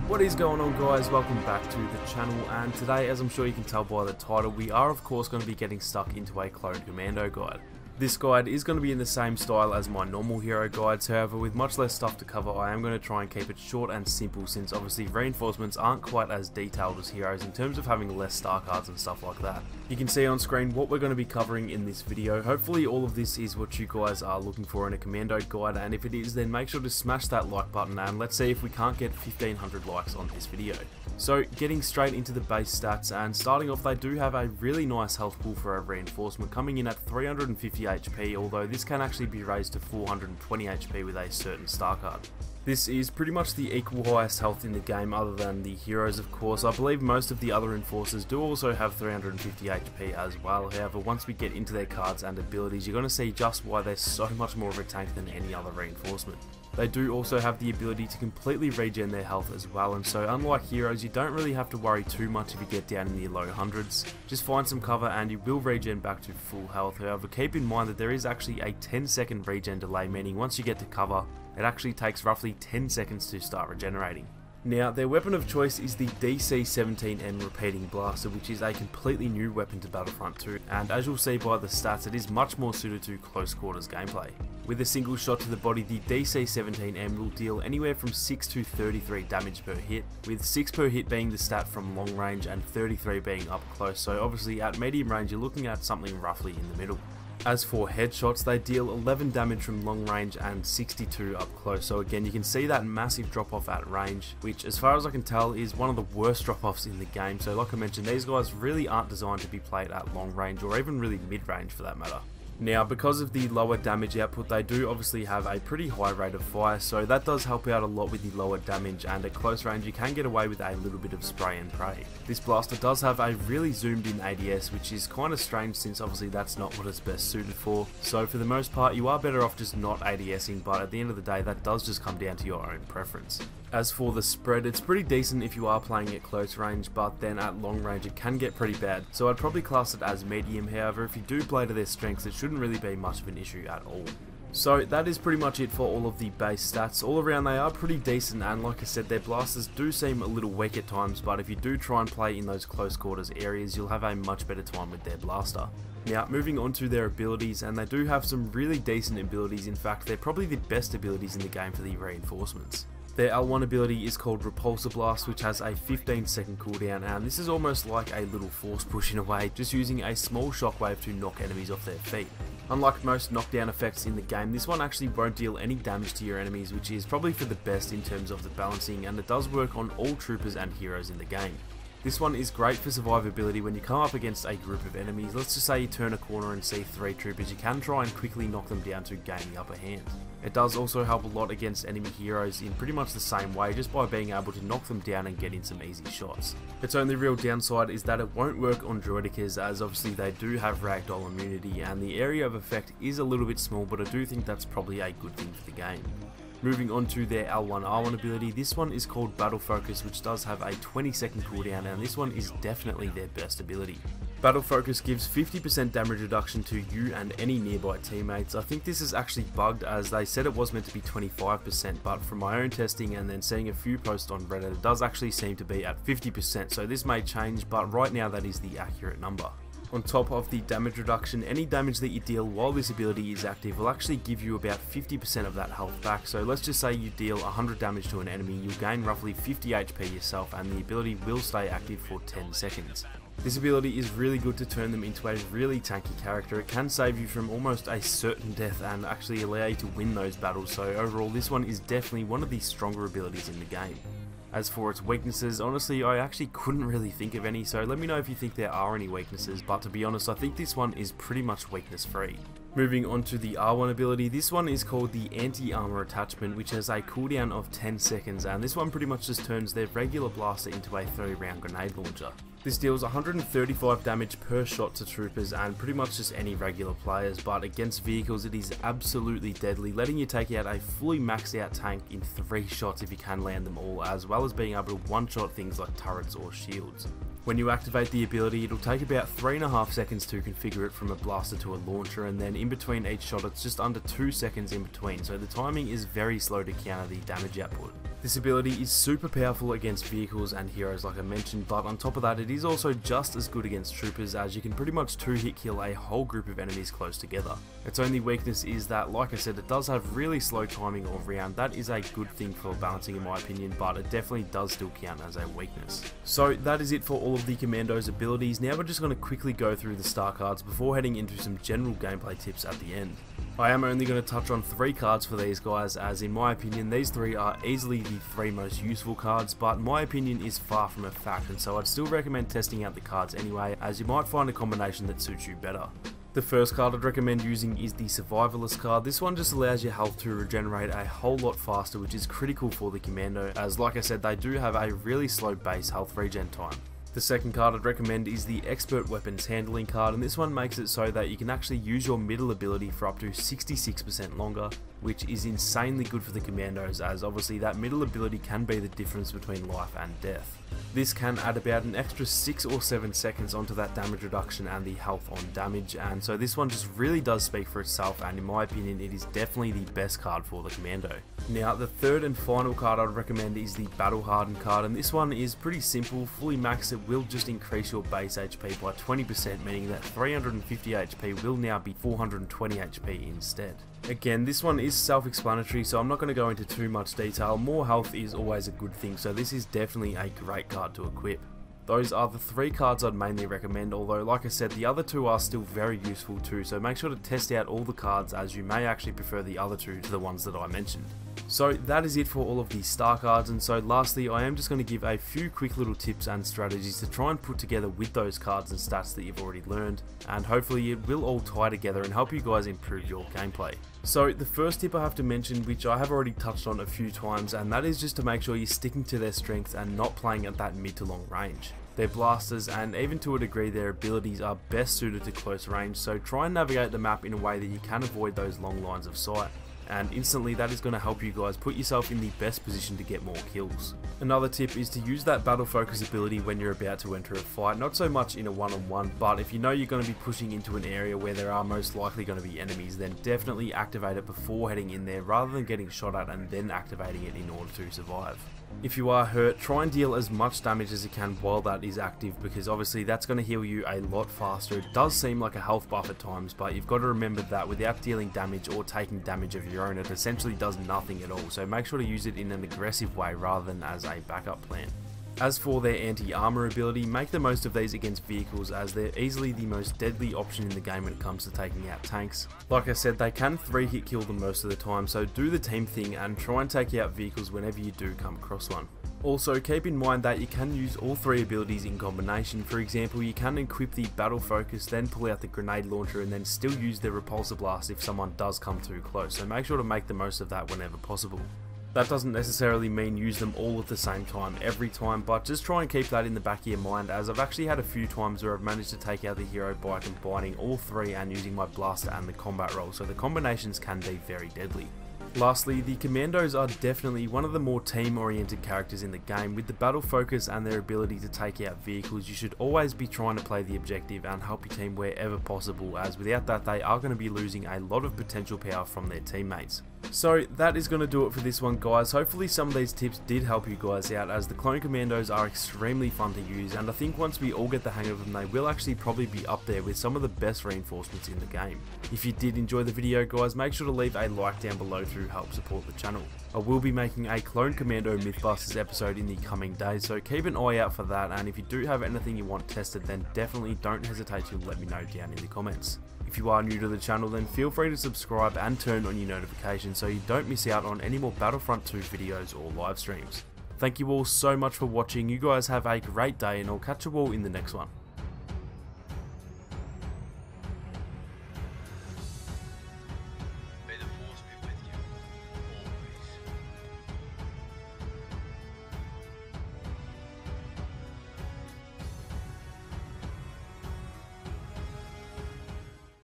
What is going on, guys? Welcome back to the channel, and today, as I'm sure you can tell by the title, we are of course going to be getting stuck into a Clone Commando guide. This guide is going to be in the same style as my normal hero guides, however with much less stuff to cover I am going to try and keep it short and simple, since obviously reinforcements aren't quite as detailed as heroes in terms of having less star cards and stuff like that. You can see on screen what we're going to be covering in this video. Hopefully all of this is what you guys are looking for in a commando guide, and if it is, then make sure to smash that like button and let's see if we can't get 1500 likes on this video. So getting straight into the base stats, and starting off, they do have a really nice health pool for a reinforcement, coming in at 350 HP, although this can actually be raised to 420 HP with a certain star card. This is pretty much the equal highest health in the game other than the heroes, of course. I believe most of the other enforcers do also have 350 HP as well. However, once we get into their cards and abilities, you're going to see just why they're so much more of a tank than any other reinforcement. They do also have the ability to completely regen their health as well, and so unlike heroes, you don't really have to worry too much if you get down in the low hundreds. Just find some cover and you will regen back to full health. However, keep in mind that there is actually a 10-second regen delay, meaning once you get to cover, it actually takes roughly 10 seconds to start regenerating. Now, their weapon of choice is the DC-17M Repeating Blaster, which is a completely new weapon to Battlefront 2, and as you'll see by the stats, it is much more suited to close quarters gameplay. With a single shot to the body, the DC-17M will deal anywhere from 6 to 33 damage per hit, with 6 per hit being the stat from long range and 33 being up close, so obviously at medium range you're looking at something roughly in the middle. As for headshots, they deal 11 damage from long range and 62 up close, so again you can see that massive drop off at range, which as far as I can tell is one of the worst drop offs in the game. So like I mentioned, these guys really aren't designed to be played at long range or even really mid range for that matter. Now, because of the lower damage output, they do obviously have a pretty high rate of fire, so that does help out a lot with the lower damage, and at close range you can get away with a little bit of spray and pray. This blaster does have a really zoomed in ADS, which is kind of strange since obviously that's not what it's best suited for, so for the most part you are better off just not ADSing, but at the end of the day that does just come down to your own preference. As for the spread, it's pretty decent if you are playing at close range, but then at long range it can get pretty bad, so I'd probably class it as medium. However, if you do play to their strengths, it shouldn't really be much of an issue at all. So that is pretty much it for all of the base stats. All around they are pretty decent, and like I said, their blasters do seem a little weak at times, but if you do try and play in those close quarters areas, you'll have a much better time with their blaster. Now, moving on to their abilities, and they do have some really decent abilities. In fact, they're probably the best abilities in the game for the reinforcements. Their L1 ability is called Repulsor Blast, which has a 15-second cooldown, and this is almost like a little force push in a way, just using a small shockwave to knock enemies off their feet. Unlike most knockdown effects in the game, this one actually won't deal any damage to your enemies, which is probably for the best in terms of the balancing, and it does work on all troopers and heroes in the game. This one is great for survivability when you come up against a group of enemies. Let's just say you turn a corner and see 3 troopers, you can try and quickly knock them down to gain the upper hand. It does also help a lot against enemy heroes in pretty much the same way, just by being able to knock them down and get in some easy shots. Its only real downside is that it won't work on droidicas, as obviously they do have ragdoll immunity, and the area of effect is a little bit small, but I do think that's probably a good thing for the game. Moving on to their L1R1 ability, this one is called Battle Focus, which does have a 20-second cooldown, and this one is definitely their best ability. Battle Focus gives 50% damage reduction to you and any nearby teammates. I think this is actually bugged, as they said it was meant to be 25%, but from my own testing and then seeing a few posts on Reddit, it does actually seem to be at 50%, so this may change, but right now that is the accurate number. On top of the damage reduction, any damage that you deal while this ability is active will actually give you about 50% of that health back. So let's just say you deal 100 damage to an enemy, you'll gain roughly 50 HP yourself, and the ability will stay active for 10 seconds. This ability is really good to turn them into a really tanky character. It can save you from almost a certain death and actually allow you to win those battles, so overall this one is definitely one of the stronger abilities in the game. As for its weaknesses, honestly I actually couldn't really think of any, so let me know if you think there are any weaknesses, but to be honest I think this one is pretty much weakness free. Moving on to the R1 ability, this one is called the Anti-Armor Attachment, which has a cooldown of 10 seconds, and this one pretty much just turns their regular blaster into a 3-round grenade launcher. This deals 135 damage per shot to troopers and pretty much just any regular players, but against vehicles it is absolutely deadly, letting you take out a fully maxed out tank in 3 shots if you can land them all, as well as being able to one-shot things like turrets or shields. When you activate the ability, it'll take about 3.5 seconds to configure it from a blaster to a launcher, and then in between each shot it's just under 2 seconds in between, so the timing is very slow to counter the damage output. This ability is super powerful against vehicles and heroes like I mentioned, but on top of that it is also just as good against troopers, as you can pretty much 2-hit kill a whole group of enemies close together. Its only weakness is that, like I said, it does have really slow timing of round. That is a good thing for balancing in my opinion, but it definitely does still count as a weakness. So that is it for all of the Commando's abilities. Now we're just going to quickly go through the star cards before heading into some general gameplay tips at the end. I am only going to touch on 3 cards for these guys, as in my opinion these 3 are easily the 3 most useful cards, but my opinion is far from a fact, and so I'd still recommend testing out the cards anyway, as you might find a combination that suits you better. The first card I'd recommend using is the Survivalist card. This one just allows your health to regenerate a whole lot faster, which is critical for the Commando, as like I said they do have a really slow base health regen time. The second card I'd recommend is the Expert Weapons Handling card, and this one makes it so that you can actually use your middle ability for up to 66% longer, which is insanely good for the Commandos, as obviously that middle ability can be the difference between life and death. This can add about an extra 6 or 7 seconds onto that damage reduction and the health on damage, and so this one just really does speak for itself, and in my opinion it is definitely the best card for the Commando. Now the third and final card I'd recommend is the Battle Hardened card, and this one is pretty simple. Fully maxed, it will just increase your base HP by 20%, meaning that 350 HP will now be 420 HP instead. Again, this one is self-explanatory, so I'm not going to go into too much detail. More health is always a good thing, so this is definitely a great card to equip. Those are the 3 cards I'd mainly recommend, although like I said the other 2 are still very useful too, so make sure to test out all the cards, as you may actually prefer the other 2 to the ones that I mentioned. So that is it for all of the star cards, and so lastly I am just going to give a few quick little tips and strategies to try and put together with those cards and stats that you've already learned, and hopefully it will all tie together and help you guys improve your gameplay. So the first tip I have to mention, which I have already touched on a few times, and that is just to make sure you're sticking to their strengths and not playing at that mid to long range. Their blasters and even to a degree their abilities are best suited to close range, so try and navigate the map in a way that you can avoid those long lines of sight, and instantly that is going to help you guys put yourself in the best position to get more kills. Another tip is to use that battle focus ability when you're about to enter a fight, not so much in a one-on-one, but if you know you're going to be pushing into an area where there are most likely going to be enemies, then definitely activate it before heading in there rather than getting shot at and then activating it in order to survive. If you are hurt, try and deal as much damage as you can while that is active, because obviously that's going to heal you a lot faster. It does seem like a health buff at times, but you've got to remember that without dealing damage or taking damage of your own, it essentially does nothing at all, so make sure to use it in an aggressive way rather than as a backup plan. As for their anti-armor ability, make the most of these against vehicles, as they're easily the most deadly option in the game when it comes to taking out tanks. Like I said, they can 3-hit kill them most of the time, so do the team thing and try and take out vehicles whenever you do come across one. Also, keep in mind that you can use all 3 abilities in combination. For example, you can equip the Battle Focus, then pull out the Grenade Launcher, and then still use the Repulsor Blast if someone does come too close, so make sure to make the most of that whenever possible. That doesn't necessarily mean use them all at the same time every time, but just try and keep that in the back of your mind, as I've actually had a few times where I've managed to take out the hero by combining all 3 and using my blaster and the combat roll, so the combinations can be very deadly. Lastly, the Commandos are definitely one of the more team-oriented characters in the game. With the battle focus and their ability to take out vehicles, you should always be trying to play the objective and help your team wherever possible, as without that they are going to be losing a lot of potential power from their teammates. So that is going to do it for this one, guys. Hopefully some of these tips did help you guys out, as the Clone Commandos are extremely fun to use, and I think once we all get the hang of them they will actually probably be up there with some of the best reinforcements in the game. If you did enjoy the video, guys, make sure to leave a like down below to help support the channel. I will be making a Clone Commando Mythbusters episode in the coming days, so keep an eye out for that, and if you do have anything you want tested, then definitely don't hesitate to let me know down in the comments. If you are new to the channel, then feel free to subscribe and turn on your notifications so you don't miss out on any more Battlefront 2 videos or live streams. Thank you all so much for watching. You guys have a great day, and I'll catch you all in the next one.